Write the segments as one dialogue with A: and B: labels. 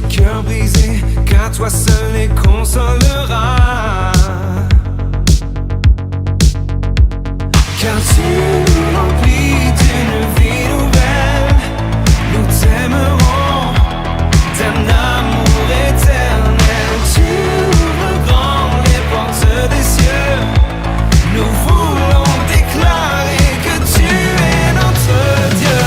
A: cœurs brisés, car toi seul les consolera. Car tu nous remplis d'une vie nouvelle, nous t'aimerons d'un amour éternel. Tu ouvres grand les portes des cieux, nous voulons déclarer que tu es notre Dieu.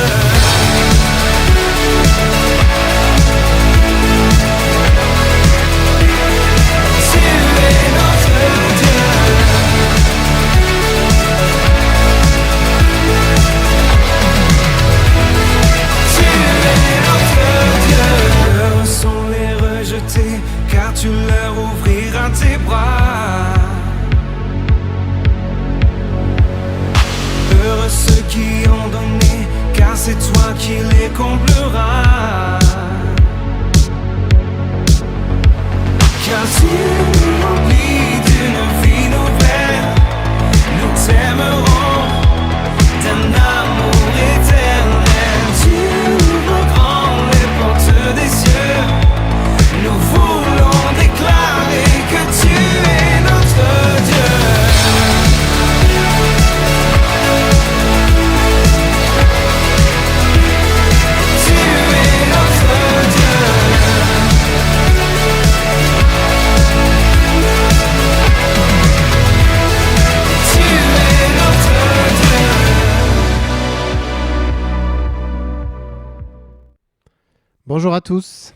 A: Tu es notre Dieu. Heureux sont les rejetés, car tu leur ouvriras tes bras. Heureux ceux qui ont donné, car c'est toi qui les combleras. Car tu nous remplis d'une vie nouvelle, nous t'aimerons d'un amour éternel. Tu ouvres grand les portes des cieux, nous voulons déclarer que tu es notre Dieu. Tu es notre Dieu. Tu es notre Dieu.
B: Bonjour à tous.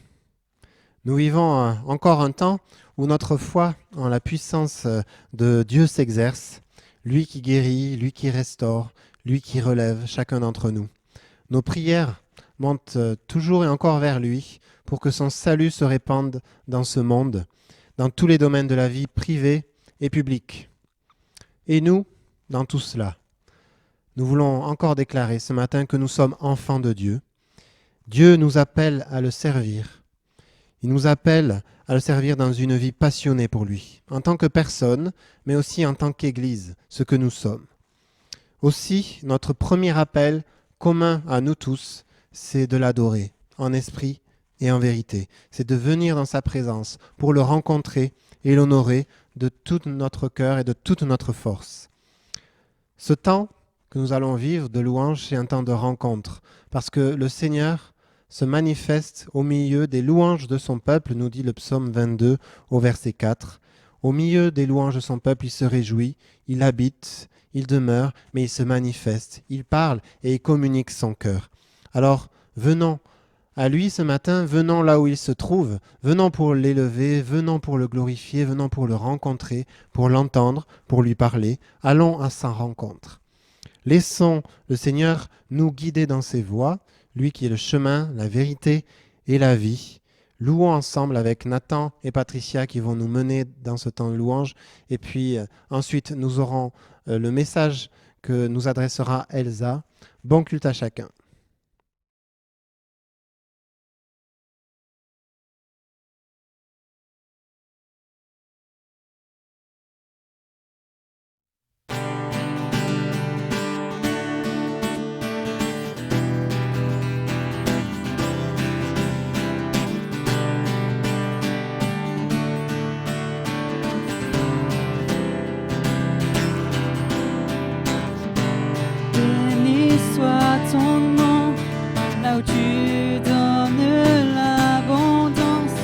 B: Nous vivons encore un temps où notre foi en la puissance de Dieu s'exerce, lui qui guérit, lui qui restaure, lui qui relève chacun d'entre nous. Nos prières montent toujours et encore vers lui pour que son salut se répande dans ce monde, dans tous les domaines de la vie privée et publique. Et nous, dans tout cela, nous voulons encore déclarer ce matin que nous sommes enfants de Dieu. Dieu nous appelle à le servir. Il nous appelle à le servir dans une vie passionnée pour lui, en tant que personne, mais aussi en tant qu'Église, ce que nous sommes. Aussi, notre premier appel commun à nous tous, c'est de l'adorer, en esprit et en vérité. C'est de venir dans sa présence pour le rencontrer et l'honorer de tout notre cœur et de toute notre force. Ce temps que nous allons vivre de louange, c'est un temps de rencontre, parce que le Seigneur se manifeste au milieu des louanges de son peuple, nous dit le psaume 22 au verset 4. Au milieu des louanges de son peuple, il se réjouit, il habite, il demeure, mais il se manifeste, il parle et il communique son cœur. Alors, venons à lui ce matin, venons là où il se trouve, venons pour l'élever, venons pour le glorifier, venons pour le rencontrer, pour l'entendre, pour lui parler. Allons à sa rencontre. Laissons le Seigneur nous guider dans ses voies, lui qui est le chemin, la vérité et la vie. Louons ensemble avec Nathan et Patricia qui vont nous mener dans ce temps de louange. Et puis ensuite, nous aurons le message que nous adressera Elsa. Bon culte à chacun.
C: Ton nom, là où tu donnes l'abondance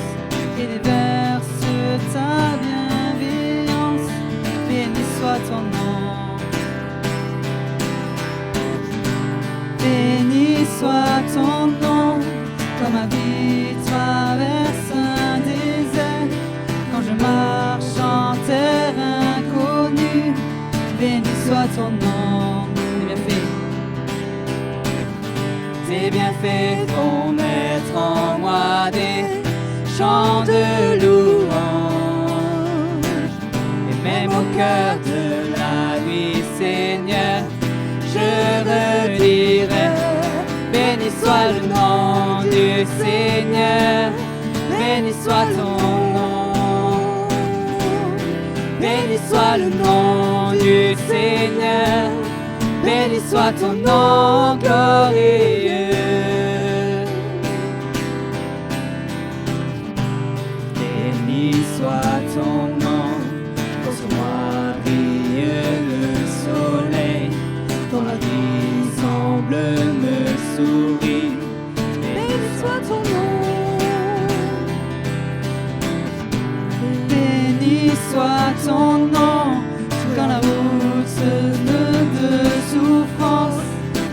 C: et déverses ta bienveillance. Béni soit ton nom. Béni soit ton nom, comme ma vie traverse un désert. Quand je marche en terre inconnue, béni soit ton nom. Tes bienfaits font naître en moi des chants de louange. Et même au cœur de la nuit, Seigneur, je redirai. Béni soit le nom du Seigneur, béni soit ton nom. Béni soit le nom du Seigneur, béni soit ton nom glorieux. soit ton nom. Quand sur moi brille le soleil, quand la vie semble me sourire, béni soit ton nom. Béni soit ton nom. Quand la route se meut de souffrance,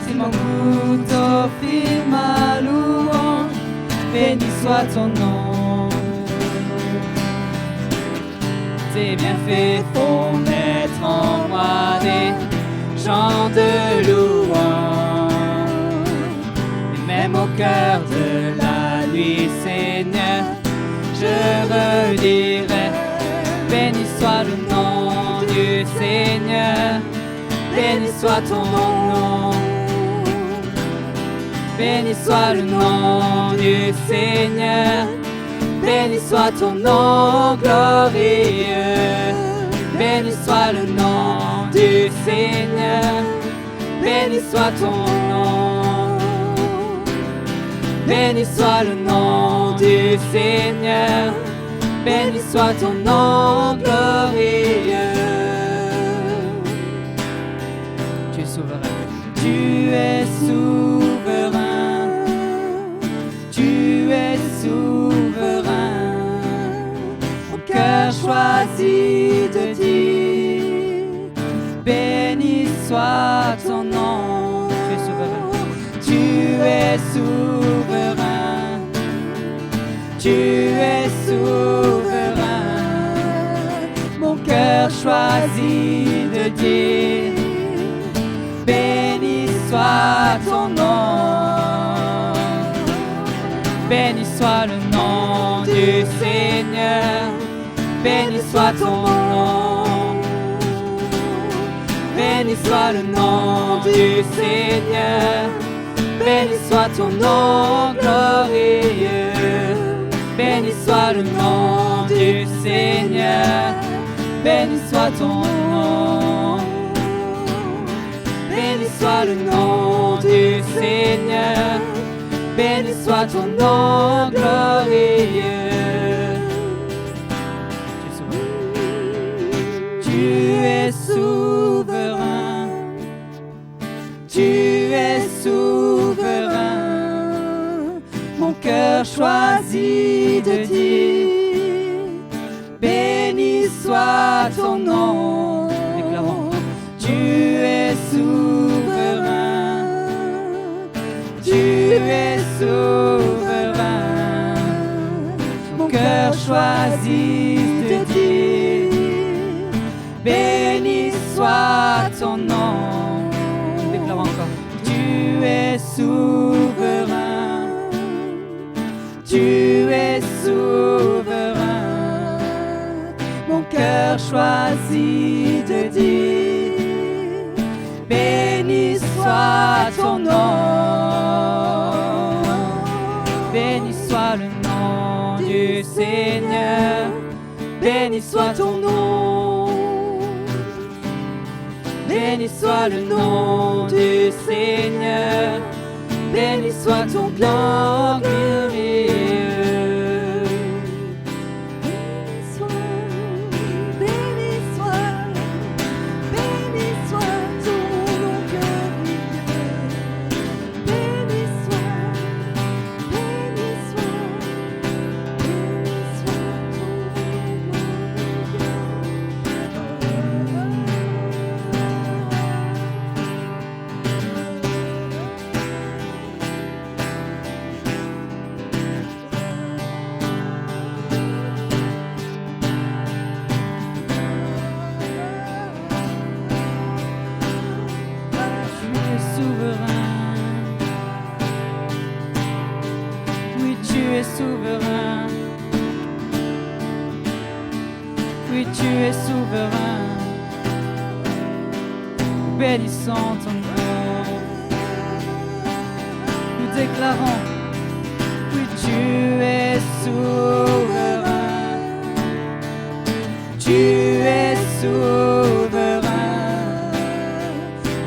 C: c'est mon goût d'offrir ma louange. Béni soit ton nom. Tes bienfaits font naître en moi des chants de louange. Et même au cœur de la nuit, Seigneur, je redirai. Béni soit le nom du Seigneur. Béni soit ton nom. Béni soit le nom du Seigneur. Béni soit ton nom glorieux. Béni soit le nom du Seigneur. Béni soit ton nom. Béni soit le nom du Seigneur. Béni soit ton nom glorieux. Tu es souverain. Tu es souverain. Tu es souverain. Mon cœur choisit de dire, béni soit ton nom. Tu es souverain. Tu es souverain. Tu es souverain. Mon cœur choisit de dire, béni soit ton nom. Béni soit le nom du Seigneur. Béni soit ton nom. Béni soit le nom du Seigneur. Béni soit ton nom glorieux. Béni soit le nom du Seigneur. Béni soit ton nom. Béni soit le nom du Seigneur. Béni soit ton nom glorieux. Tu es souverain. Tu es souverain. Mon cœur choisit de dire, béni soit ton nom. Déclarons. Tu es souverain. Tu es souverain. Mon cœur choisit de dire, béni soit ton nom. Déclarons encore. Tu es souverain. Tu es souverain. Mon cœur choisit de dire, béni soit ton nom. Béni soit le nom du Seigneur. Béni soit ton nom. Béni soit le nom du Seigneur. Béni soit ton nom glorieux. Béni soit ton nom glorieux. Béni soit souverain. Oui, tu es souverain. Bénissons ton nom. Nous déclarons, oui, tu es souverain. Tu es souverain.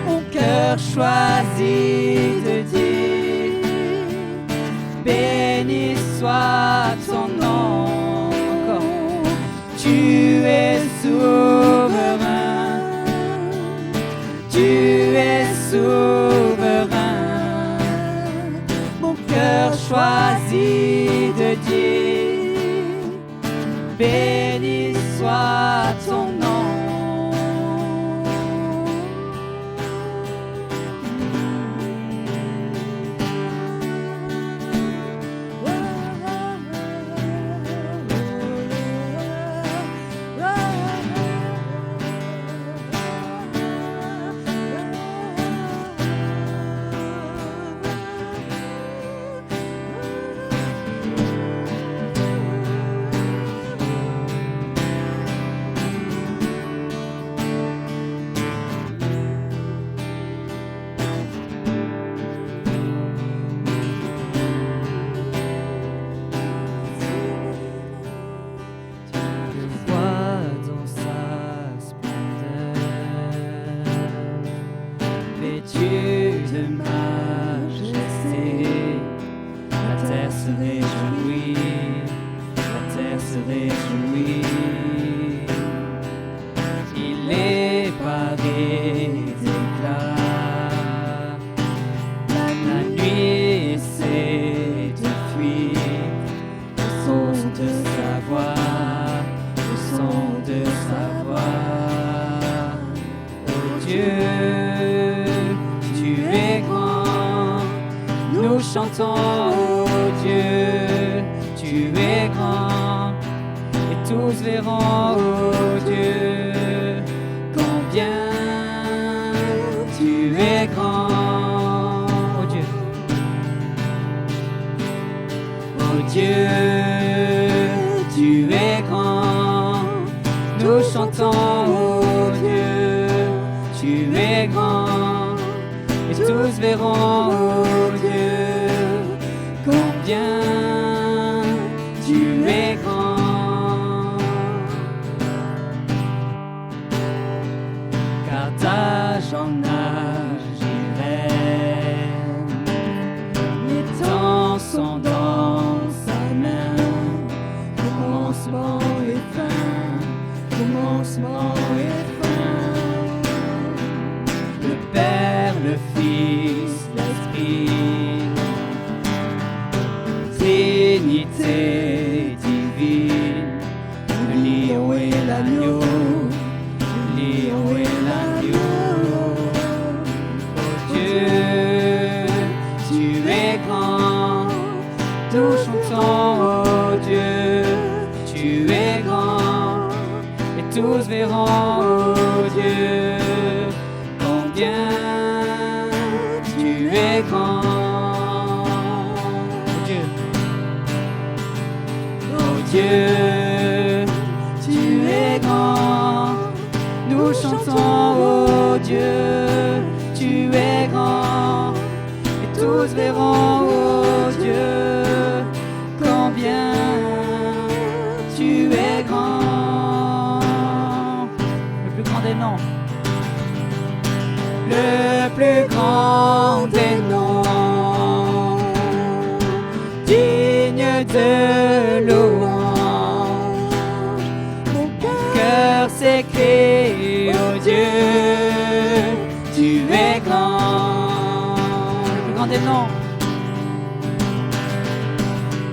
C: Mon cœur choisit de dire, béni soit ton nom. Encore. dis, béni soit ton nom.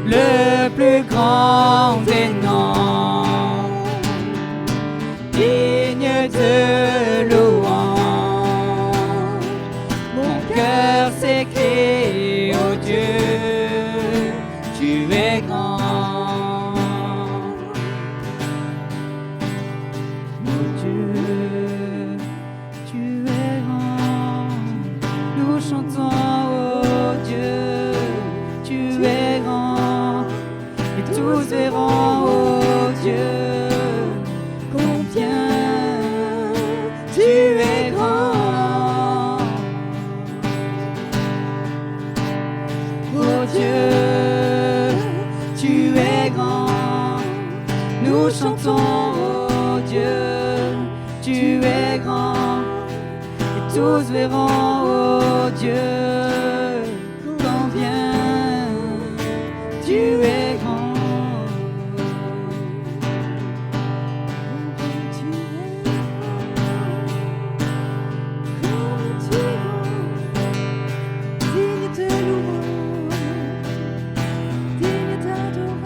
D: Le plus grand des noms, digne de louange. Mon cœur s'écrie, oh Dieu, tu es grand. Oh Dieu, tu es grand. Nous chantons, oh Dieu, tu es grand. Et tous verront, oh Dieu, combien tu es grand. Oh Dieu, tu es grand. Nous chantons, oh Dieu, tu es grand. Et tous verront, oh Dieu, combien tu es grand. Digne de louange, digne d'adoration.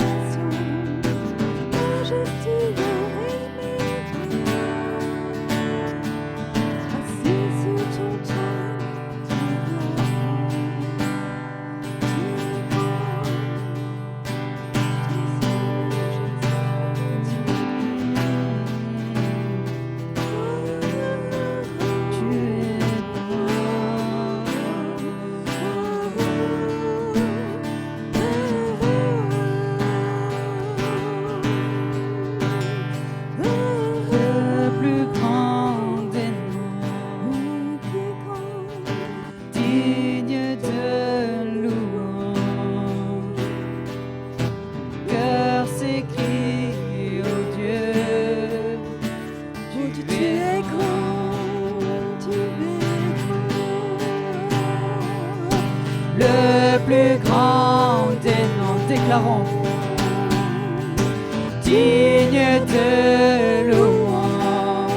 D: digne de louange.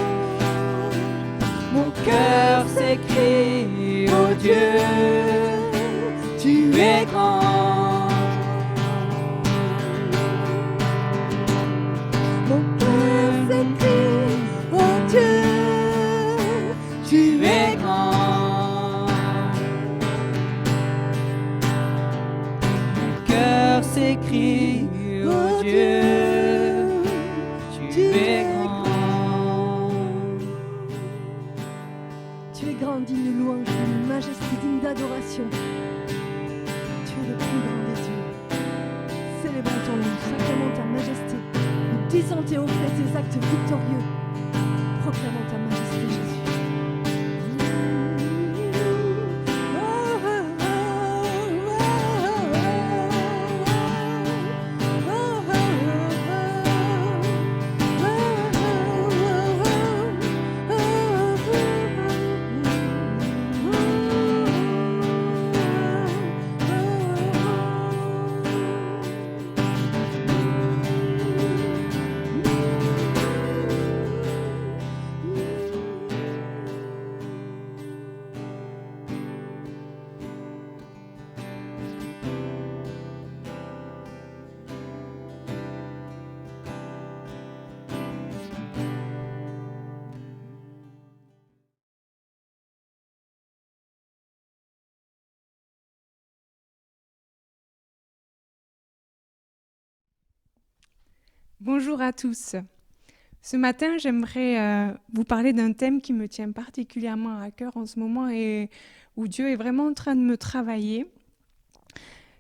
D: Mon cœur s'écrie, oh Dieu, tu es grand. Mon cœur s'écrie, oh Dieu, tu es grand. Mon cœur s'écrie, oh Dieu, tu es grand.
E: Tu es grand, digne de louange, d'une majesté digne d'adoration. Tu es le plus grand des dieux. Célébrons ton nom, sacrement ta majesté. Nous disons tes hauts faits, tes actes victorieux. Proclamons ta majesté, Jésus.
F: Bonjour à tous. Ce matin, j'aimerais vous parler d'un thème qui me tient particulièrement à cœur en ce moment et où Dieu est vraiment en train de me travailler.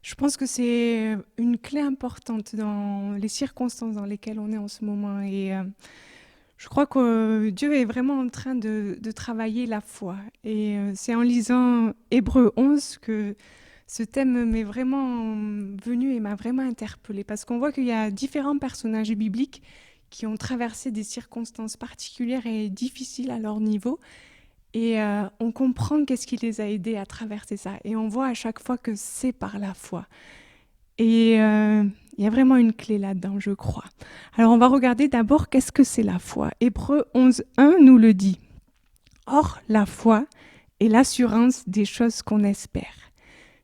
F: Je pense que c'est une clé importante dans les circonstances dans lesquelles on est en ce moment. Et je crois que Dieu est vraiment en train de travailler la foi. Et c'est en lisant Hébreux 11 que ce thème m'est vraiment venu et m'a vraiment interpellée. Parce qu'on voit qu'il y a différents personnages bibliques qui ont traversé des circonstances particulières et difficiles à leur niveau. Et on comprend qu'est-ce qui les a aidés à traverser ça. Et on voit à chaque fois que c'est par la foi. Et il y a vraiment une clé là-dedans, je crois. Alors on va regarder d'abord qu'est-ce que c'est la foi. Hébreux 11.1 nous le dit. Or, la foi est l'assurance des choses qu'on espère.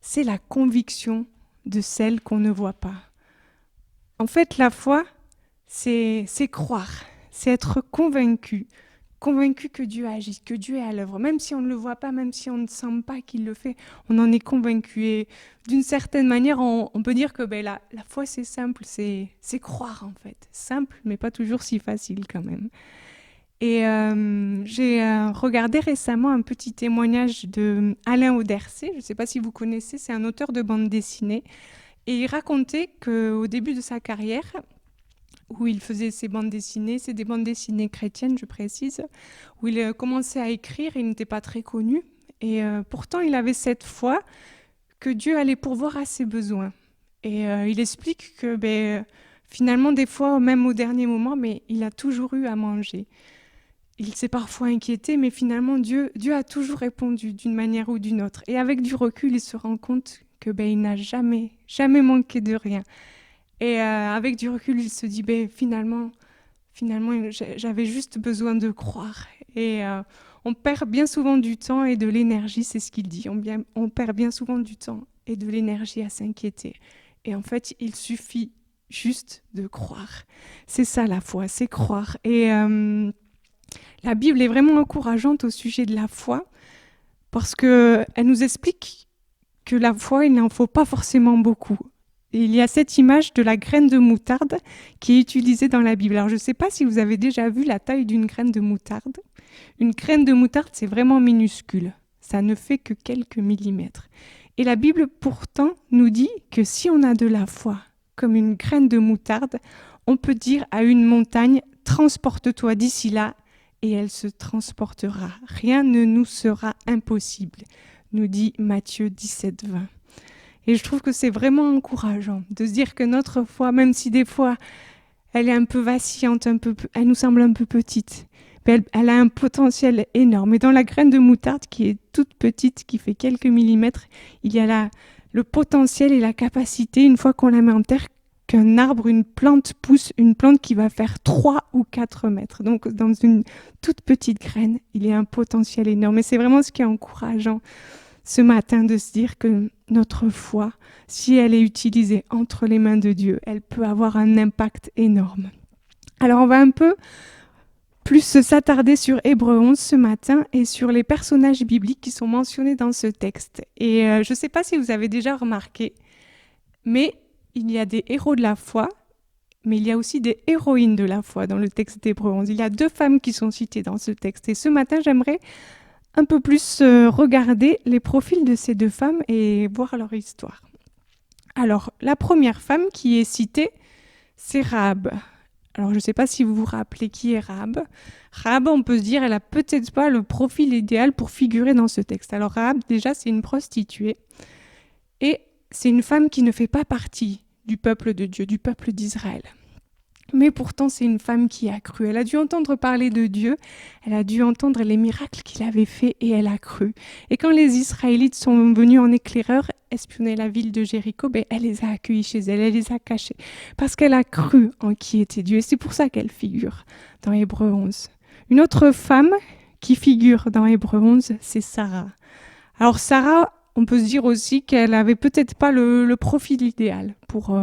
F: C'est la conviction de celles qu'on ne voit pas. En fait, la foi, c'est croire, c'est être convaincu que Dieu agit, que Dieu est à l'œuvre. Même si on ne le voit pas, même si on ne sent pas qu'il le fait, on en est convaincu. Et d'une certaine manière, on peut dire que la foi, c'est simple, c'est croire en fait. Simple, mais pas toujours si facile quand même. Et j'ai regardé récemment un petit témoignage de Alain Audercet. Je ne sais pas si vous connaissez, c'est un auteur de bande dessinée. Et il racontait qu'au début de sa carrière, où il faisait ses bandes dessinées, c'est des bandes dessinées chrétiennes, je précise, où il commençait à écrire, il n'était pas très connu. Et pourtant, il avait cette foi que Dieu allait pourvoir à ses besoins. Et il explique que finalement, des fois, même au dernier moment, mais il a toujours eu à manger. Il s'est parfois inquiété, mais finalement, Dieu a toujours répondu d'une manière ou d'une autre. Et avec du recul, il se rend compte que il n'a jamais manqué de rien. Et avec du recul, il se dit, finalement, j'avais juste besoin de croire. Et on perd bien souvent du temps et de l'énergie, c'est ce qu'il dit. On perd bien souvent du temps et de l'énergie à s'inquiéter. Et en fait, il suffit juste de croire. C'est ça la foi, c'est croire. Et la Bible est vraiment encourageante au sujet de la foi parce qu'elle nous explique que la foi, il n'en faut pas forcément beaucoup. Et il y a cette image de la graine de moutarde qui est utilisée dans la Bible. Alors, je ne sais pas si vous avez déjà vu la taille d'une graine de moutarde. Une graine de moutarde, c'est vraiment minuscule. Ça ne fait que quelques millimètres. Et la Bible, pourtant, nous dit que si on a de la foi, comme une graine de moutarde, on peut dire à une montagne, transporte-toi d'ici là, et elle se transportera. Rien ne nous sera impossible, nous dit Matthieu 17, 20. Et je trouve que c'est vraiment encourageant de se dire que notre foi, même si des fois elle est un peu vacillante, elle nous semble un peu petite, elle a un potentiel énorme. Et dans la graine de moutarde qui est toute petite, qui fait quelques millimètres, il y a le potentiel et la capacité, une fois qu'on la met en terre, qu'un arbre, une plante pousse, une plante qui va faire 3 ou 4 mètres. Donc dans une toute petite graine, il y a un potentiel énorme. Et c'est vraiment ce qui est encourageant ce matin de se dire que notre foi, si elle est utilisée entre les mains de Dieu, elle peut avoir un impact énorme. Alors on va un peu plus s'attarder sur Hébreux 11 ce matin et sur les personnages bibliques qui sont mentionnés dans ce texte. Et je ne sais pas si vous avez déjà remarqué, mais il y a des héros de la foi, mais il y a aussi des héroïnes de la foi dans le texte d'Hébreux 11. Il y a 2 femmes qui sont citées dans ce texte. Et ce matin, j'aimerais un peu plus regarder les profils de ces 2 femmes et voir leur histoire. Alors, la première femme qui est citée, c'est Rahab. Alors, je ne sais pas si vous vous rappelez qui est Rahab. Rahab, on peut se dire, elle n'a peut-être pas le profil idéal pour figurer dans ce texte. Alors, Rahab, déjà, c'est une prostituée. Et c'est une femme qui ne fait pas partie du peuple de Dieu, du peuple d'Israël. Mais pourtant, c'est une femme qui a cru. Elle a dû entendre parler de Dieu, elle a dû entendre les miracles qu'il avait faits et elle a cru. Et quand les Israélites sont venus en éclaireur espionner la ville de Jéricho, elle les a accueillis chez elle, elle les a cachés. Parce qu'elle a cru en qui était Dieu. Et c'est pour ça qu'elle figure dans Hébreux 11. Une autre femme qui figure dans Hébreux 11, c'est Sarah. Alors Sarah, on peut se dire aussi qu'elle n'avait peut-être pas le profil idéal pour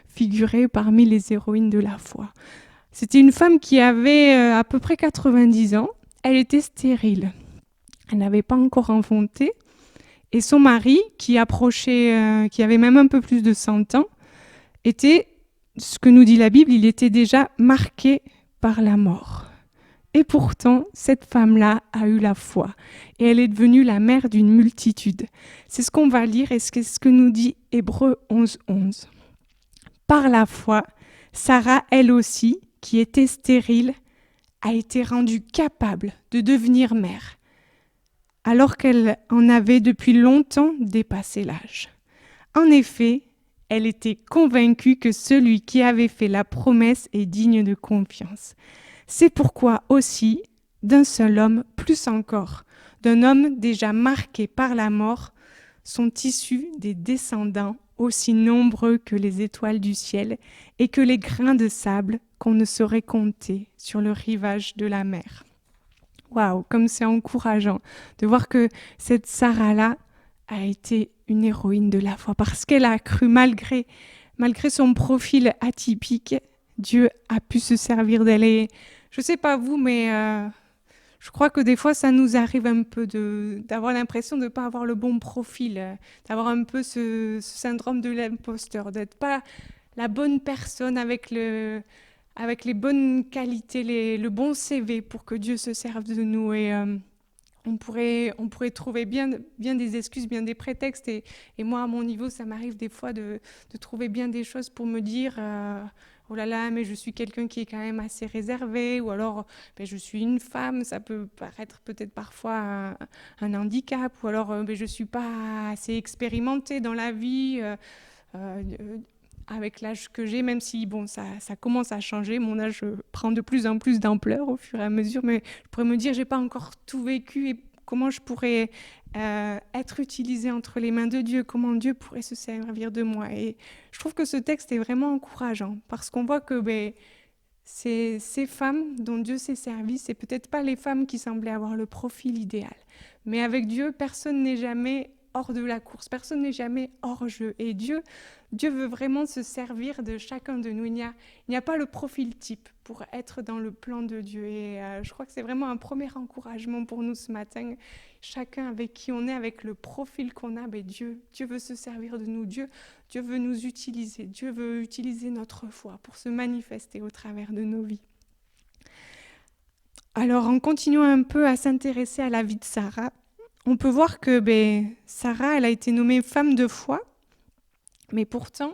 F: figurer parmi les héroïnes de la foi. C'était une femme qui avait à peu près 90 ans. Elle était stérile. Elle n'avait pas encore enfanté. Et son mari, qui approchait, qui avait même un peu plus de 100 ans, était, ce que nous dit la Bible, il était déjà marqué par la mort. Et pourtant, cette femme-là a eu la foi et elle est devenue la mère d'une multitude. C'est ce qu'on va lire et c'est ce que nous dit Hébreux 11, 11. Par la foi, Sarah, elle aussi, qui était stérile, a été rendue capable de devenir mère, alors qu'elle en avait depuis longtemps dépassé l'âge. En effet, elle était convaincue que celui qui avait fait la promesse est digne de confiance. C'est pourquoi aussi, d'un seul homme, plus encore, d'un homme déjà marqué par la mort, sont issus des descendants aussi nombreux que les étoiles du ciel et que les grains de sable qu'on ne saurait compter sur le rivage de la mer. Waouh, comme c'est encourageant de voir que cette Sarah-là a été une héroïne de la foi parce qu'elle a cru malgré son profil atypique, Dieu a pu se servir d'elle. Et je ne sais pas vous, mais je crois que des fois, ça nous arrive un peu d'avoir l'impression de ne pas avoir le bon profil, d'avoir un peu ce syndrome de l'imposteur, d'être pas la bonne personne avec les bonnes qualités, le bon CV pour que Dieu se serve de nous. Et on pourrait trouver bien des excuses, bien des prétextes. Et moi, à mon niveau, ça m'arrive des fois de trouver bien des choses pour me dire oh là là, mais je suis quelqu'un qui est quand même assez réservé, ou alors je suis une femme, ça peut paraître peut-être parfois un handicap, ou alors je ne suis pas assez expérimentée dans la vie avec l'âge que j'ai, même si ça commence à changer, mon âge prend de plus en plus d'ampleur au fur et à mesure, mais je pourrais me dire j'ai pas encore tout vécu et comment je pourrais être utilisée entre les mains de Dieu, comment Dieu pourrait se servir de moi. Et je trouve que ce texte est vraiment encourageant parce qu'on voit que ces femmes dont Dieu s'est servi, c'est peut-être pas les femmes qui semblaient avoir le profil idéal, mais avec Dieu, personne n'est jamais hors de la course, personne n'est jamais hors jeu. Et Dieu veut vraiment se servir de chacun de nous. Il n'y a pas le profil type pour être dans le plan de Dieu. Et je crois que c'est vraiment un premier encouragement pour nous ce matin. Chacun avec qui on est, avec le profil qu'on a, Dieu veut se servir de nous. Dieu veut nous utiliser. Dieu veut utiliser notre foi pour se manifester au travers de nos vies. Alors, en continuant un peu à s'intéresser à la vie de Sarah, on peut voir que Sarah, elle a été nommée femme de foi, mais pourtant,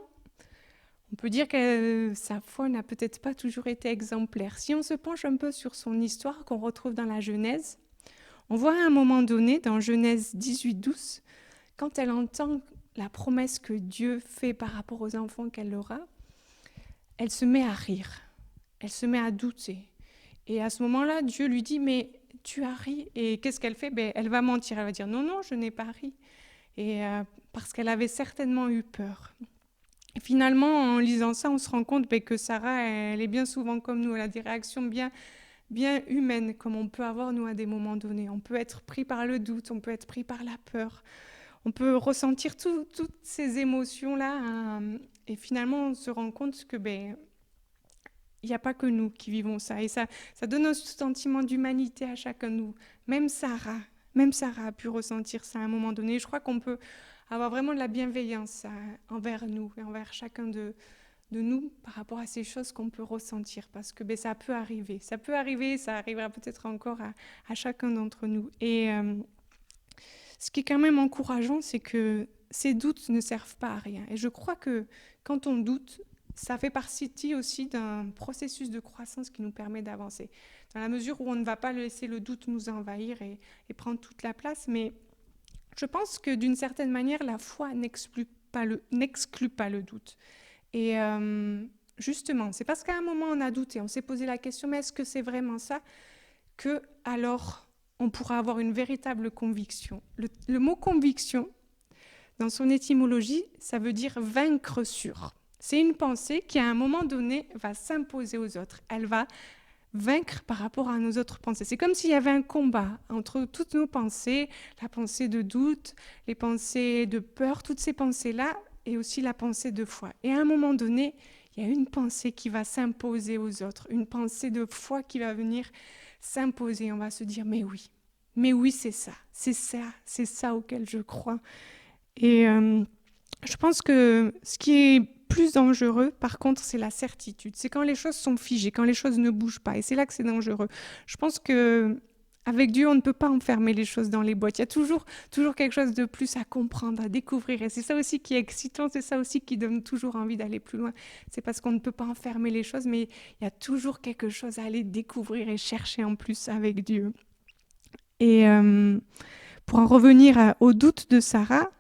F: on peut dire que sa foi n'a peut-être pas toujours été exemplaire. Si on se penche un peu sur son histoire qu'on retrouve dans la Genèse, on voit à un moment donné, dans Genèse 18, 12, quand elle entend la promesse que Dieu fait par rapport aux enfants qu'elle aura, elle se met à rire, elle se met à douter. Et à ce moment-là, Dieu lui dit « mais tu as ri ». Et qu'est-ce qu'elle fait ? Elle va mentir, elle va dire « non, je n'ai pas ri ». Et parce qu'elle avait certainement eu peur. Et finalement, en lisant ça, on se rend compte que Sarah, elle est bien souvent comme nous. Elle a des réactions bien humaines, comme on peut avoir, nous, à des moments donnés. On peut être pris par le doute, on peut être pris par la peur. On peut ressentir toutes ces émotions-là. Et finalement, on se rend compte que il n'y a pas que nous qui vivons ça. Et ça donne un sentiment d'humanité à chacun de nous. Même Sarah a pu ressentir ça à un moment donné. Je crois qu'on peut avoir vraiment de la bienveillance envers nous et envers chacun de nous par rapport à ces choses qu'on peut ressentir. Parce que ça peut arriver. Ça arrivera peut-être encore à chacun d'entre nous. Et ce qui est quand même encourageant, c'est que ces doutes ne servent pas à rien. Et je crois que quand on doute, ça fait partie aussi d'un processus de croissance qui nous permet d'avancer. Dans la mesure où on ne va pas laisser le doute nous envahir et prendre toute la place, mais je pense que d'une certaine manière, la foi n'exclut pas le doute. Et justement, c'est parce qu'à un moment on a douté, on s'est posé la question, mais est-ce que c'est vraiment ça, que alors on pourra avoir une véritable conviction. Le mot conviction, dans son étymologie, ça veut dire vaincre sur. C'est une pensée qui, à un moment donné, va s'imposer aux autres. Elle va vaincre par rapport à nos autres pensées. C'est comme s'il y avait un combat entre toutes nos pensées, la pensée de doute, les pensées de peur, toutes ces pensées-là, et aussi la pensée de foi. Et à un moment donné, il y a une pensée qui va s'imposer aux autres, une pensée de foi qui va venir s'imposer. On va se dire, mais oui, c'est ça auquel je crois. Et je pense que ce qui est plus dangereux, par contre, c'est la certitude. C'est quand les choses sont figées, quand les choses ne bougent pas. Et c'est là que c'est dangereux. Je pense qu'avec Dieu, on ne peut pas enfermer les choses dans les boîtes. Il y a toujours quelque chose de plus à comprendre, à découvrir. Et c'est ça aussi qui est excitant, c'est ça aussi qui donne toujours envie d'aller plus loin. C'est parce qu'on ne peut pas enfermer les choses, mais il y a toujours quelque chose à aller découvrir et chercher en plus avec Dieu. Et pour en revenir au doute de Sarah,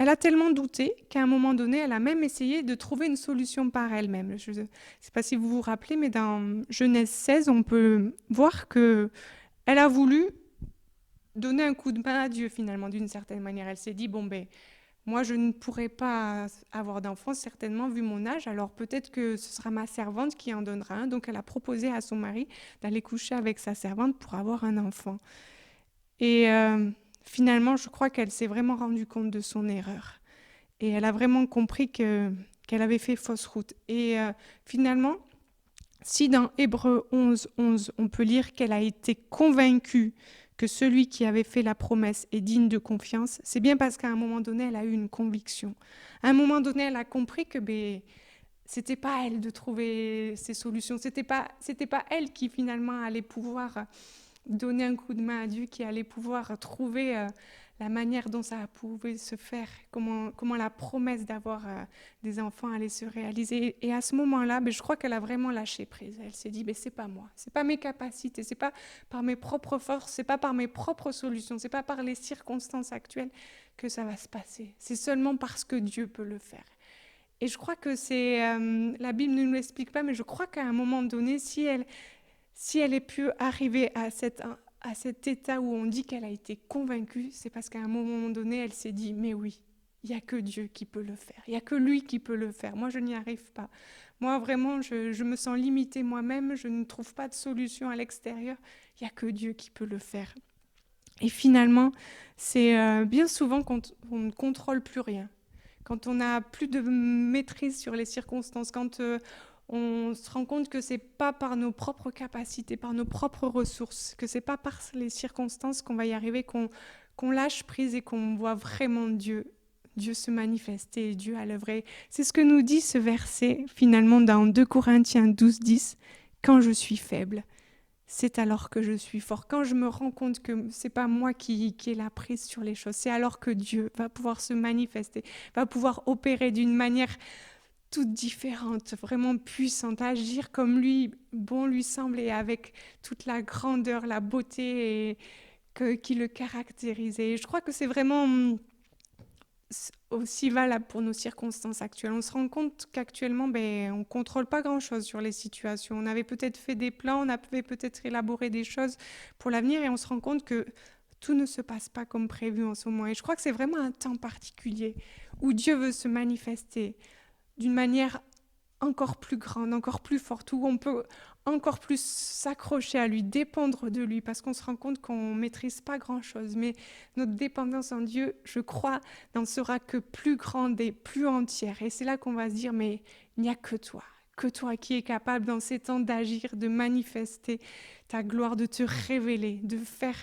F: elle a tellement douté qu'à un moment donné, elle a même essayé de trouver une solution par elle-même. Je ne sais pas si vous vous rappelez, mais dans Genèse 16, on peut voir qu'elle a voulu donner un coup de main à Dieu finalement, d'une certaine manière. Elle s'est dit, moi je ne pourrai pas avoir d'enfant, certainement, vu mon âge, alors peut-être que ce sera ma servante qui en donnera un. Donc elle a proposé à son mari d'aller coucher avec sa servante pour avoir un enfant. Et finalement, je crois qu'elle s'est vraiment rendue compte de son erreur. Et elle a vraiment compris qu'elle avait fait fausse route. Et finalement, si dans Hébreux 11, on peut lire qu'elle a été convaincue que celui qui avait fait la promesse est digne de confiance, c'est bien parce qu'à un moment donné, elle a eu une conviction. À un moment donné, elle a compris que c'était pas à elle de trouver ces solutions. C'était pas elle qui finalement allait pouvoir donner un coup de main à Dieu, qui allait pouvoir trouver la manière dont ça pouvait se faire, comment la promesse d'avoir des enfants allait se réaliser. Et à ce moment-là, je crois qu'elle a vraiment lâché prise. Elle s'est dit, c'est pas moi, c'est pas mes capacités, c'est pas par mes propres forces, c'est pas par mes propres solutions, c'est pas par les circonstances actuelles que ça va se passer. C'est seulement parce que Dieu peut le faire. Et je crois que la Bible ne nous l'explique pas, mais je crois qu'à un moment donné, si elle ait pu arriver à cet état où on dit qu'elle a été convaincue, c'est parce qu'à un moment donné, elle s'est dit, mais oui, il n'y a que Dieu qui peut le faire, il n'y a que lui qui peut le faire, moi je n'y arrive pas. Moi vraiment, je me sens limitée moi-même, je ne trouve pas de solution à l'extérieur, il n'y a que Dieu qui peut le faire. Et finalement, c'est bien souvent quand on ne contrôle plus rien, quand on n'a plus de maîtrise sur les circonstances, quand on se rend compte que c'est pas par nos propres capacités, par nos propres ressources, que c'est pas par les circonstances qu'on va y arriver, qu'on lâche prise et qu'on voit vraiment Dieu se manifester, Dieu à l'œuvre. C'est ce que nous dit ce verset finalement dans 2 Corinthiens 12:10. Quand je suis faible, c'est alors que je suis fort. Quand je me rends compte que c'est pas moi qui ai la prise sur les choses, c'est alors que Dieu va pouvoir se manifester, va pouvoir opérer d'une manière toute différente, vraiment puissante, agir comme lui, bon lui semble, et avec toute la grandeur, la beauté qui le caractérisait. Et je crois que c'est vraiment aussi valable pour nos circonstances actuelles. On se rend compte qu'actuellement, on ne contrôle pas grand-chose sur les situations. On avait peut-être fait des plans, on avait peut-être élaboré des choses pour l'avenir, et on se rend compte que tout ne se passe pas comme prévu en ce moment. Et je crois que c'est vraiment un temps particulier où Dieu veut se manifester d'une manière encore plus grande, encore plus forte, où on peut encore plus s'accrocher à lui, dépendre de lui, parce qu'on se rend compte qu'on ne maîtrise pas grand-chose. Mais notre dépendance en Dieu, je crois, n'en sera que plus grande et plus entière. Et c'est là qu'on va se dire, mais il n'y a que toi qui es capable dans ces temps d'agir, de manifester ta gloire, de te révéler, de faire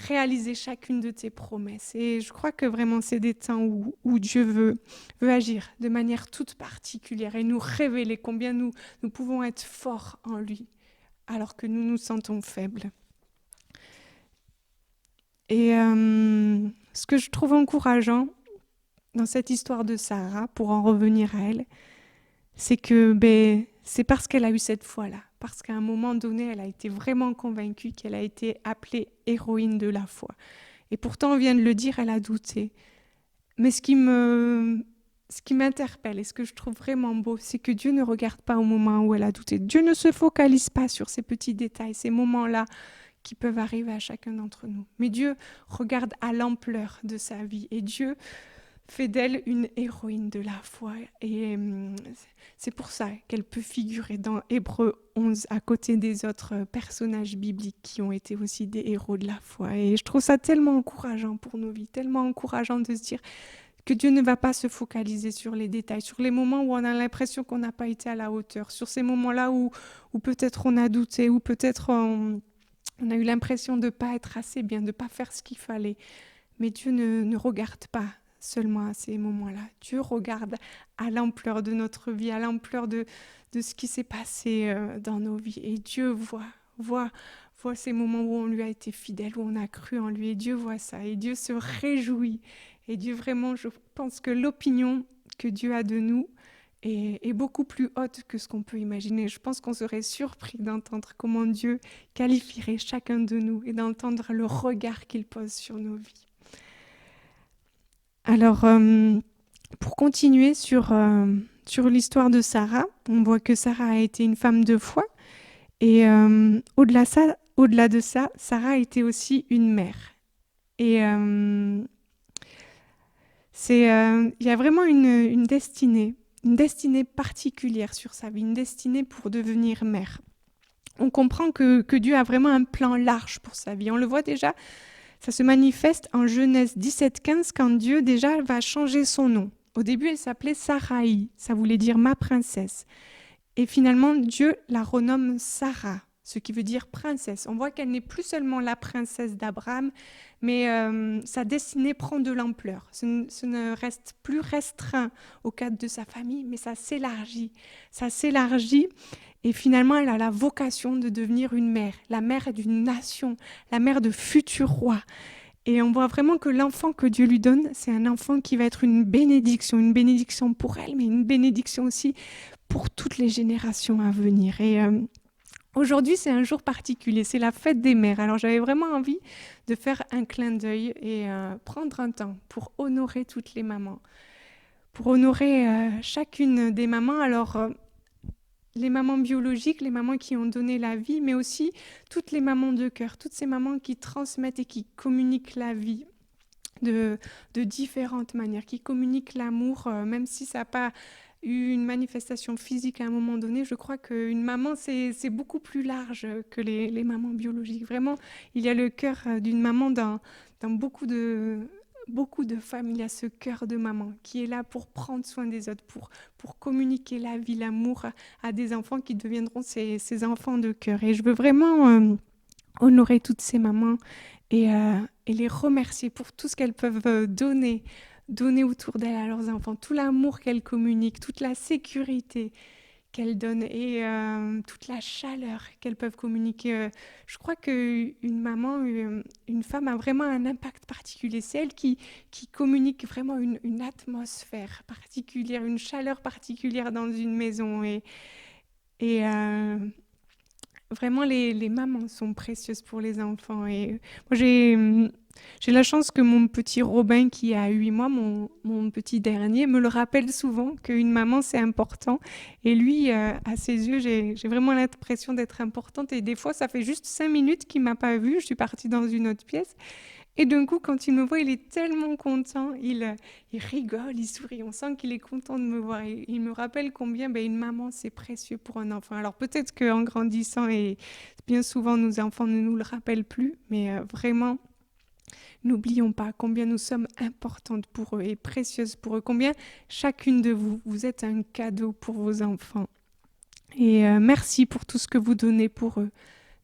F: réaliser chacune de tes promesses. Et je crois que vraiment c'est des temps où Dieu veut agir de manière toute particulière et nous révéler combien nous pouvons être forts en lui, alors que nous nous sentons faibles. Et ce que je trouve encourageant dans cette histoire de Sarah, pour en revenir à elle, c'est que c'est parce qu'elle a eu cette foi-là, parce qu'à un moment donné, elle a été vraiment convaincue qu'elle a été appelée héroïne de la foi. Et pourtant, on vient de le dire, elle a douté. Mais ce qui m'interpelle et ce que je trouve vraiment beau, c'est que Dieu ne regarde pas au moment où elle a douté. Dieu ne se focalise pas sur ces petits détails, ces moments-là qui peuvent arriver à chacun d'entre nous. Mais Dieu regarde à l'ampleur de sa vie et Dieu fait d'elle une héroïne de la foi. Et c'est pour ça qu'elle peut figurer dans Hébreux 11 à côté des autres personnages bibliques qui ont été aussi des héros de la foi. Et je trouve ça tellement encourageant pour nos vies, tellement encourageant de se dire que Dieu ne va pas se focaliser sur les détails, sur les moments où on a l'impression qu'on n'a pas été à la hauteur, sur ces moments-là où peut-être on a douté, où peut-être on a eu l'impression de ne pas être assez bien, de ne pas faire ce qu'il fallait. Mais Dieu ne regarde pas seulement à ces moments-là. Dieu regarde à l'ampleur de notre vie, à l'ampleur de ce qui s'est passé dans nos vies. Et Dieu voit ces moments où on lui a été fidèle, où on a cru en lui. Et Dieu voit ça. Et Dieu se réjouit. Et Dieu vraiment, je pense que l'opinion que Dieu a de nous est beaucoup plus haute que ce qu'on peut imaginer. Je pense qu'on serait surpris d'entendre comment Dieu qualifierait chacun de nous et d'entendre le regard qu'il pose sur nos vies. Alors, pour continuer sur l'histoire de Sarah, on voit que Sarah a été une femme de foi. Et au-delà de ça, Sarah a été aussi une mère. Et il y a vraiment une destinée particulière sur sa vie, une destinée pour devenir mère. On comprend que Dieu a vraiment un plan large pour sa vie. On le voit déjà. Ça se manifeste en Genèse 17-15 quand Dieu déjà va changer son nom. Au début, elle s'appelait Sarai, ça voulait dire ma princesse. Et finalement, Dieu la renomme Sarah, ce qui veut dire princesse. On voit qu'elle n'est plus seulement la princesse d'Abraham, mais sa destinée prend de l'ampleur. Ce ne reste plus restreint au cadre de sa famille, mais ça s'élargit. Ça s'élargit. Et finalement, elle a la vocation de devenir une mère, la mère d'une nation, la mère de futurs rois. Et on voit vraiment que l'enfant que Dieu lui donne, c'est un enfant qui va être une bénédiction pour elle, mais une bénédiction aussi pour toutes les générations à venir. Et aujourd'hui, c'est un jour particulier, c'est la fête des mères. Alors j'avais vraiment envie de faire un clin d'œil et prendre un temps pour honorer toutes les mamans, pour honorer chacune des mamans. Alors les mamans biologiques, les mamans qui ont donné la vie, mais aussi toutes les mamans de cœur, toutes ces mamans qui transmettent et qui communiquent la vie de différentes manières, qui communiquent l'amour, même si ça n'a pas eu une manifestation physique à un moment donné. Je crois qu'une maman, c'est beaucoup plus large que les mamans biologiques. Vraiment, il y a le cœur d'une maman dans beaucoup de femmes. Il y a ce cœur de maman qui est là pour prendre soin des autres, pour communiquer la vie, l'amour à des enfants qui deviendront ces enfants de cœur. Et je veux vraiment honorer toutes ces mamans et les remercier pour tout ce qu'elles peuvent donner autour d'elles à leurs enfants, tout l'amour qu'elles communiquent, toute la sécurité qu'elles donnent et toute la chaleur qu'elles peuvent communiquer. Je crois qu'une maman, une femme a vraiment un impact particulier. C'est elle qui communique vraiment une atmosphère particulière, une chaleur particulière dans une maison. Et vraiment, les mamans sont précieuses pour les enfants. Et moi, j'ai la chance que mon petit Robin, qui a 8 mois, mon petit dernier, me le rappelle souvent qu'une maman, c'est important. Et lui, à ses yeux, j'ai vraiment l'impression d'être importante. Et des fois, ça fait juste 5 minutes qu'il ne m'a pas vue. Je suis partie dans une autre pièce. Et d'un coup, quand il me voit, il est tellement content, il rigole, il sourit, on sent qu'il est content de me voir. Et il me rappelle combien une maman, c'est précieux pour un enfant. Alors peut-être qu'en grandissant, et bien souvent nos enfants ne nous le rappellent plus, mais vraiment, n'oublions pas combien nous sommes importantes pour eux et précieuses pour eux, combien chacune de vous, vous êtes un cadeau pour vos enfants. Et merci pour tout ce que vous donnez pour eux.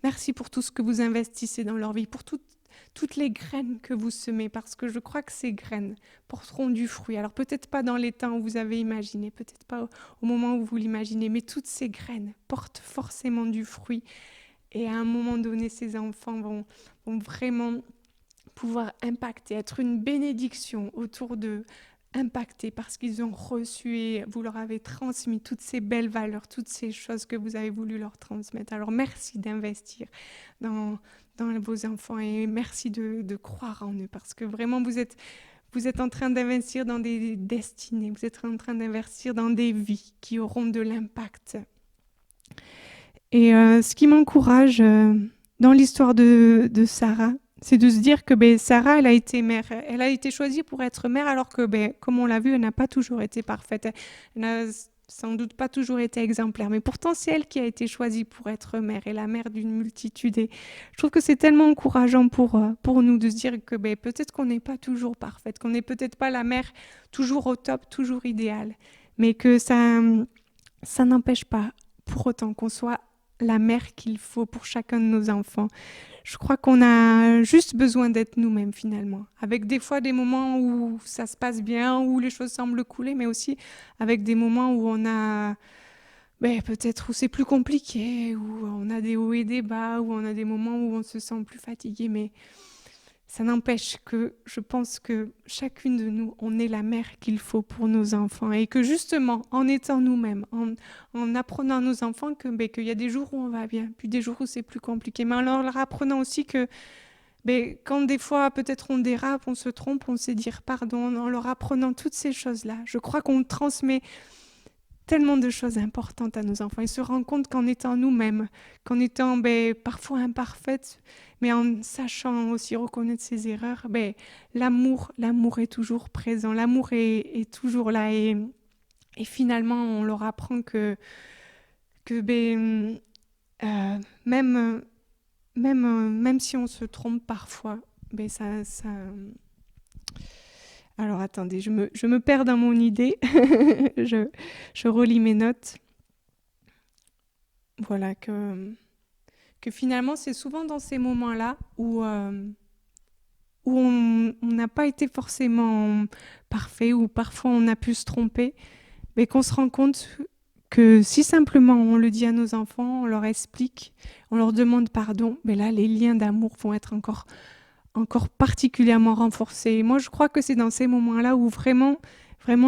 F: Merci pour tout ce que vous investissez dans leur vie, pour toutes les graines que vous semez, parce que je crois que ces graines porteront du fruit. Alors peut-être pas dans les temps où vous avez imaginé, peut-être pas au moment où vous l'imaginez, mais toutes ces graines portent forcément du fruit. Et à un moment donné, ces enfants vont vraiment pouvoir impacter, être une bénédiction autour d'eux, impactés parce qu'ils ont reçu et vous leur avez transmis toutes ces belles valeurs, toutes ces choses que vous avez voulu leur transmettre. Alors merci d'investir dans vos enfants et merci de croire en eux parce que vraiment vous êtes en train d'investir dans des destinées, vous êtes en train d'investir dans des vies qui auront de l'impact. Et ce qui m'encourage dans l'histoire de Sarah, c'est de se dire que Sarah, elle a été mère. Elle a été choisie pour être mère alors que, comme on l'a vu, elle n'a pas toujours été parfaite. Elle n'a sans doute pas toujours été exemplaire. Mais pourtant, c'est elle qui a été choisie pour être mère et la mère d'une multitude. Et je trouve que c'est tellement encourageant pour nous de se dire que peut-être qu'on n'est pas toujours parfaite, qu'on n'est peut-être pas la mère toujours au top, toujours idéale. Mais que ça n'empêche pas pour autant qu'on soit la mère qu'il faut pour chacun de nos enfants. Je crois qu'on a juste besoin d'être nous-mêmes finalement, avec des fois des moments où ça se passe bien, où les choses semblent couler, mais aussi avec des moments où on a, peut-être où c'est plus compliqué, où on a des hauts et des bas, où on a des moments où on se sent plus fatigué, mais ça n'empêche que je pense que chacune de nous, on est la mère qu'il faut pour nos enfants et que justement, en étant nous-mêmes, en apprenant à nos enfants qu'il y a des jours où on va bien, puis des jours où c'est plus compliqué, mais en leur apprenant aussi que quand des fois peut-être on dérape, on se trompe, on sait dire pardon, en leur apprenant toutes ces choses-là, je crois qu'on transmet tellement de choses importantes à nos enfants. Ils se rendent compte qu'en étant nous-mêmes, qu'en étant parfois imparfaites, mais en sachant aussi reconnaître ses erreurs, l'amour est toujours présent, l'amour est toujours là. Et finalement, on leur apprend que même si on se trompe parfois, ça alors attendez, je me perds dans mon idée. je relis mes notes. Voilà, que finalement, c'est souvent dans ces moments-là où on n'a pas été forcément parfait, où parfois on a pu se tromper, mais qu'on se rend compte que si simplement on le dit à nos enfants, on leur explique, on leur demande pardon, là, les liens d'amour vont être encore particulièrement renforcés. Moi, je crois que c'est dans ces moments-là où vraiment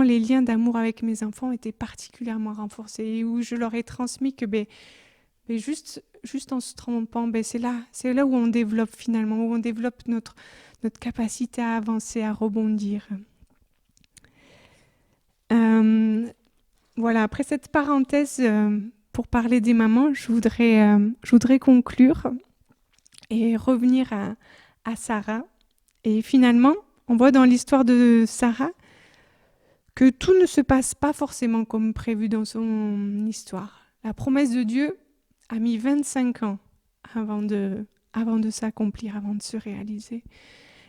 F: les liens d'amour avec mes enfants étaient particulièrement renforcés et où je leur ai transmis que juste en se trompant, c'est là où on développe finalement, où on développe notre capacité à avancer, à rebondir. Voilà, après cette parenthèse pour parler des mamans, je voudrais conclure et revenir à Sarah. Et finalement, on voit dans l'histoire de Sarah que tout ne se passe pas forcément comme prévu dans son histoire. La promesse de Dieu a mis 25 ans avant de s'accomplir, avant de se réaliser.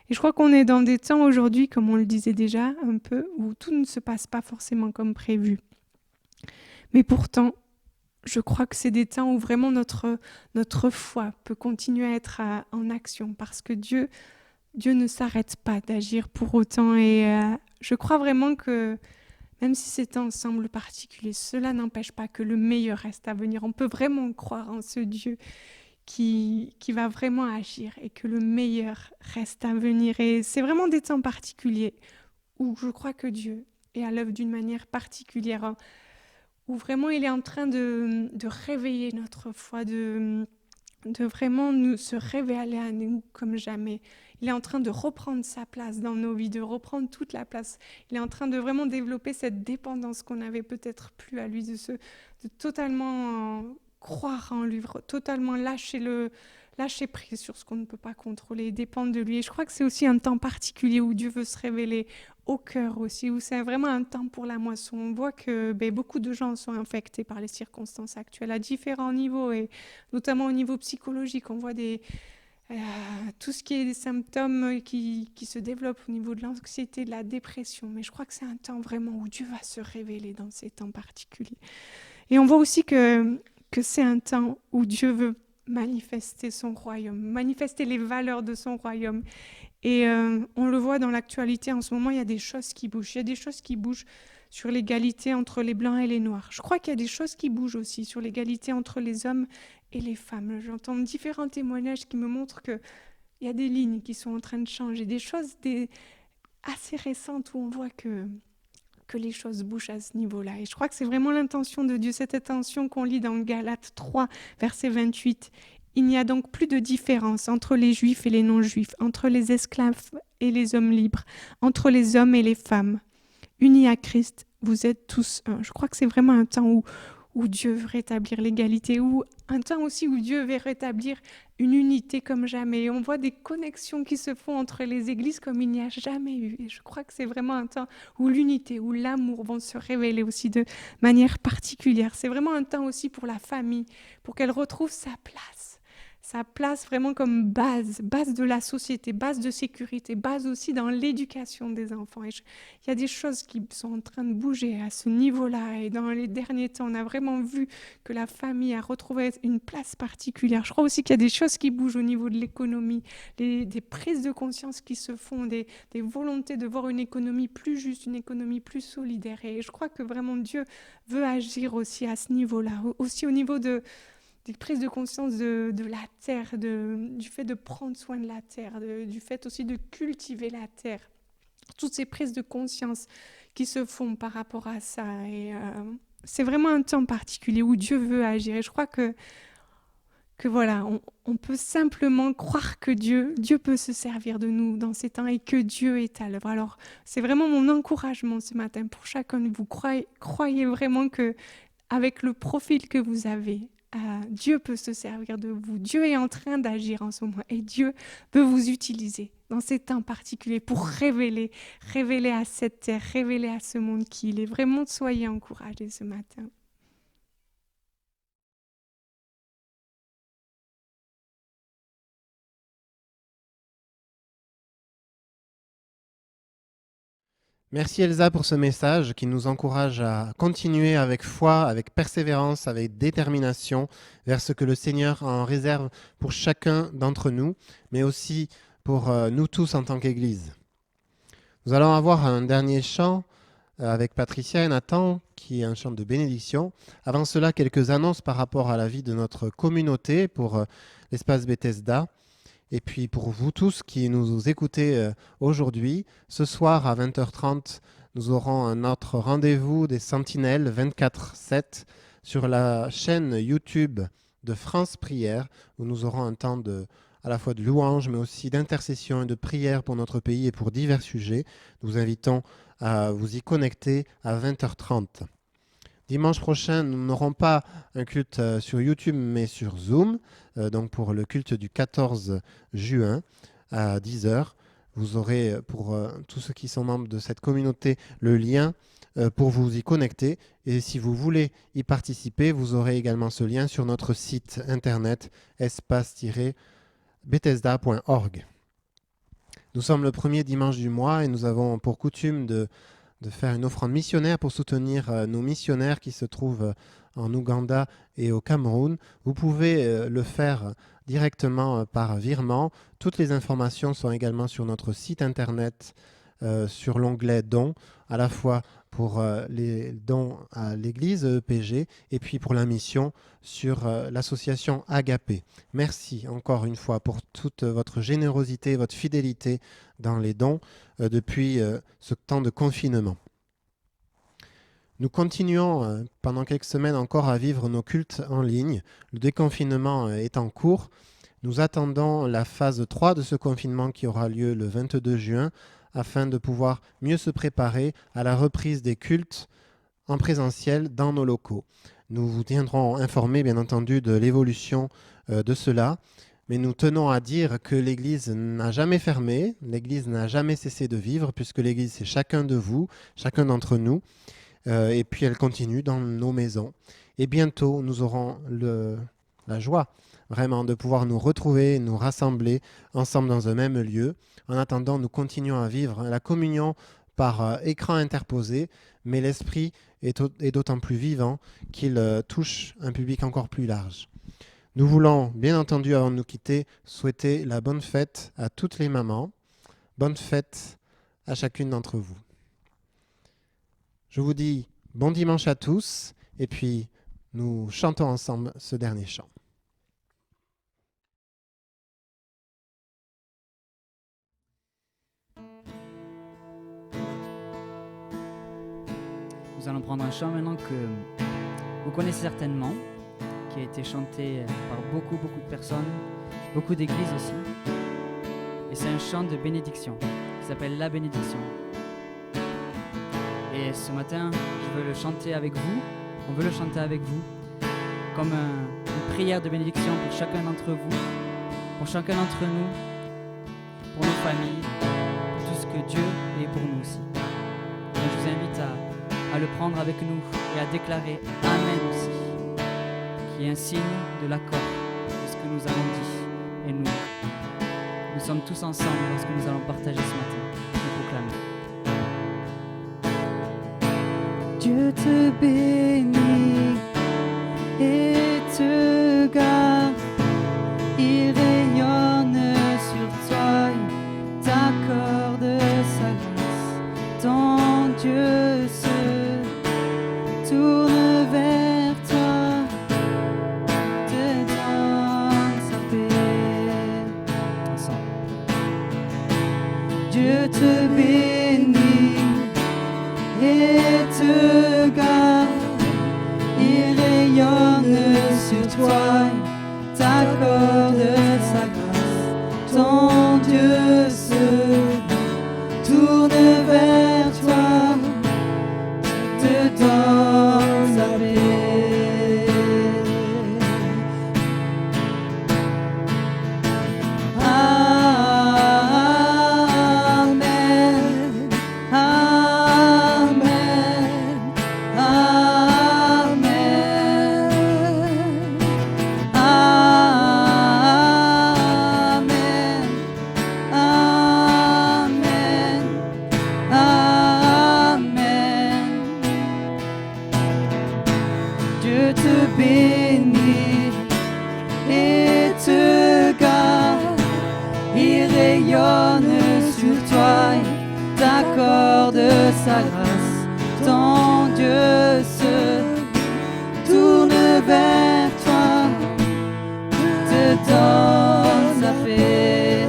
F: Et je crois qu'on est dans des temps aujourd'hui, comme on le disait déjà un peu, où tout ne se passe pas forcément comme prévu. Mais pourtant, je crois que c'est des temps où vraiment notre foi peut continuer à être en action parce que Dieu ne s'arrête pas d'agir pour autant. Et je crois vraiment que même si ces temps semblent particuliers, cela n'empêche pas que le meilleur reste à venir. On peut vraiment croire en ce Dieu qui va vraiment agir et que le meilleur reste à venir. Et c'est vraiment des temps particuliers où je crois que Dieu est à l'œuvre d'une manière particulière, où vraiment il est en train de réveiller notre foi, de vraiment se révéler à nous comme jamais. Il est en train de reprendre sa place dans nos vies, de reprendre toute la place. Il est en train de vraiment développer cette dépendance qu'on n'avait peut-être plus à lui, de totalement croire en lui, totalement lâcher lâcher prise sur ce qu'on ne peut pas contrôler, dépendre de lui. Et je crois que c'est aussi un temps particulier où Dieu veut se révéler au cœur aussi, où c'est vraiment un temps pour la moisson. On voit que beaucoup de gens sont infectés par les circonstances actuelles à différents niveaux, et notamment au niveau psychologique. On voit tout ce qui est des symptômes qui se développent au niveau de l'anxiété, de la dépression. Mais je crois que c'est un temps vraiment où Dieu va se révéler dans ces temps particuliers. Et on voit aussi que c'est un temps où Dieu veut manifester son royaume, manifester les valeurs de son royaume. Et on le voit dans l'actualité en ce moment, il y a des choses qui bougent. Il y a des choses qui bougent sur l'égalité entre les blancs et les noirs. Je crois qu'il y a des choses qui bougent aussi sur l'égalité entre les hommes et les femmes. J'entends différents témoignages qui me montrent qu'il y a des lignes qui sont en train de changer, des choses assez récentes où on voit que les choses bougent à ce niveau-là. Et je crois que c'est vraiment l'intention de Dieu, cette intention qu'on lit dans Galates 3, verset 28. Il n'y a donc plus de différence entre les Juifs et les non-Juifs, entre les esclaves et les hommes libres, entre les hommes et les femmes. Unis à Christ, vous êtes tous un. Je crois que c'est vraiment un temps où Dieu veut rétablir l'égalité, ou un temps aussi où Dieu veut rétablir une unité comme jamais. Et on voit des connexions qui se font entre les églises comme il n'y a jamais eu. Et je crois que c'est vraiment un temps où l'unité, où l'amour vont se révéler aussi de manière particulière. C'est vraiment un temps aussi pour la famille, pour qu'elle retrouve sa place vraiment comme base de la société, base de sécurité, base aussi dans l'éducation des enfants. Et il y a des choses qui sont en train de bouger à ce niveau-là. Et dans les derniers temps, on a vraiment vu que la famille a retrouvé une place particulière. Je crois aussi qu'il y a des choses qui bougent au niveau de l'économie, des prises de conscience qui se font, des volontés de voir une économie plus juste, une économie plus solidaire. Et je crois que vraiment Dieu veut agir aussi à ce niveau-là, aussi au niveau des prises de conscience de la terre, du fait de prendre soin de la terre, du fait aussi de cultiver la terre. Toutes ces prises de conscience qui se font par rapport à ça. Et c'est vraiment un temps particulier où Dieu veut agir. Et je crois que voilà, on peut simplement croire que Dieu peut se servir de nous dans ces temps et que Dieu est à l'œuvre. Alors, c'est vraiment mon encouragement ce matin pour chacun de vous. Croyez vraiment que avec le profil que vous avez, Dieu peut se servir de vous. Dieu est en train d'agir en ce moment et Dieu peut vous utiliser dans ces temps particuliers pour révéler à cette terre, révéler à ce monde qui il est. Vraiment, soyez encouragés ce matin.
B: Merci Elsa pour ce message qui nous encourage à continuer avec foi, avec persévérance, avec détermination vers ce que le Seigneur en réserve pour chacun d'entre nous, mais aussi pour nous tous en tant qu'Église. Nous allons avoir un dernier chant avec Patricia et Nathan, qui est un chant de bénédiction. Avant cela, quelques annonces par rapport à la vie de notre communauté pour l'espace Bethesda. Et puis pour vous tous qui nous écoutez aujourd'hui, ce soir à 20h30, nous aurons un autre rendez-vous des Sentinelles 24/7 sur la chaîne YouTube de France Prière, où nous aurons un temps à la fois de louange, mais aussi d'intercession et de prière pour notre pays et pour divers sujets. Nous vous invitons à vous y connecter à 20h30. Dimanche prochain, nous n'aurons pas un culte sur YouTube, mais sur Zoom. Donc pour le culte du 14 juin à 10h, vous aurez pour tous ceux qui sont membres de cette communauté le lien pour vous y connecter. Et si vous voulez y participer, vous aurez également ce lien sur notre site internet espace-bethesda.org. Nous sommes le premier dimanche du mois et nous avons pour coutume de faire une offrande missionnaire pour soutenir nos missionnaires qui se trouvent en Ouganda et au Cameroun. Vous pouvez le faire directement par virement. Toutes les informations sont également sur notre site internet sur l'onglet dons, à la fois pour les dons à l'église EPG et puis pour la mission sur l'association Agapé. Merci encore une fois pour toute votre générosité, votre fidélité dans les dons depuis ce temps de confinement. Nous continuons pendant quelques semaines encore à vivre nos cultes en ligne. Le déconfinement est en cours. Nous attendons la phase 3 de ce confinement qui aura lieu le 22 juin afin de pouvoir mieux se préparer à la reprise des cultes en présentiel dans nos locaux. Nous vous tiendrons informés, bien entendu, de l'évolution de cela. Mais nous tenons à dire que l'Église n'a jamais fermé, l'Église n'a jamais cessé de vivre, puisque l'Église, c'est chacun de vous, chacun d'entre nous. Et puis elle continue dans nos maisons. Et bientôt, nous aurons la joie vraiment de pouvoir nous retrouver, nous rassembler ensemble dans un même lieu. En attendant, nous continuons à vivre la communion par écran interposé, mais l'esprit est d'autant plus vivant qu'il touche un public encore plus large. Nous voulons, bien entendu, avant de nous quitter, souhaiter la bonne fête à toutes les mamans. Bonne fête à chacune d'entre vous. Je vous dis bon dimanche à tous, et puis nous chantons ensemble ce dernier chant.
G: Nous allons prendre un chant maintenant que vous connaissez certainement, qui a été chanté par beaucoup de personnes, beaucoup d'églises aussi. Et c'est un chant de bénédiction qui s'appelle La Bénédiction. Et ce matin, je veux le chanter avec vous, on veut le chanter avec vous, comme une prière de bénédiction pour chacun d'entre vous, pour chacun d'entre nous, pour nos familles, pour tout ce que Dieu est pour nous aussi. Donc je vous invite à le prendre avec nous et à déclarer Amen aussi, qui est un signe de l'accord de ce que nous avons dit. Et nous sommes tous ensemble lorsque nous allons partager ce matin et proclamer.
C: Dieu te bénit et te garde, il rayonne sur toi, il t'accorde sa grâce. Ton Dieu se tourne vers toi, te donne sa paix.
G: Ensemble.
C: Dieu te bénit et te garde, il rayonne sur toi, t'accorde sa grâce. Ton Dieu se tourne vers toi, te donne sa paix. Dieu te bénit et te garde, il rayonne sur toi, t'accorde sa grâce. Ton Dieu se tourne vers toi, te donne sa paix.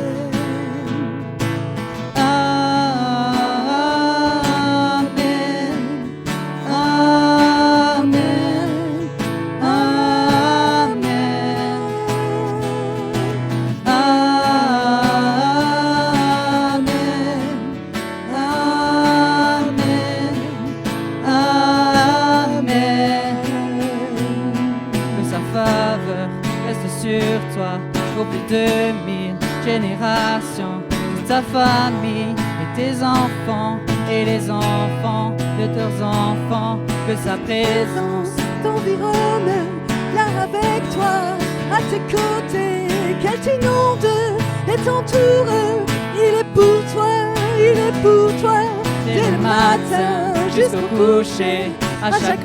C: Sur toi, pour plus de 1000 générations, toute ta famille et tes enfants et les enfants de leurs enfants, que sa présence
E: t'environne, là avec toi, à tes côtés, qu'elle t'inonde et t'entoure. Il est pour toi, il est pour toi,
G: dès le matin jusqu'au coucher, à chaque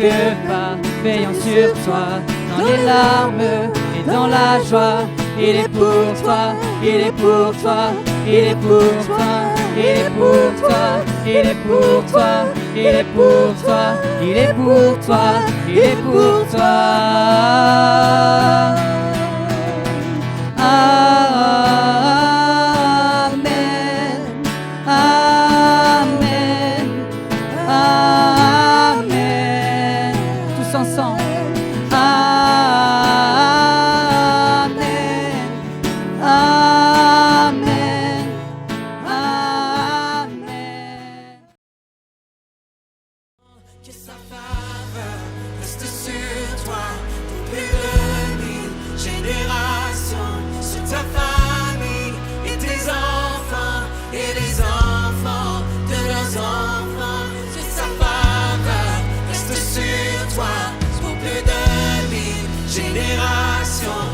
G: pas, veillant sur toi, dans les larmes et dans la joie. Il est pour toi, il est pour toi, il est pour toi, il est pour toi, il est pour toi, il est pour toi, il est pour toi, il est pour toi.
A: Que sa faveur reste sur toi pour plus de 1000 générations, sur ta famille et tes enfants et les enfants de leurs enfants. Que sa faveur reste sur toi pour plus de 1000 générations.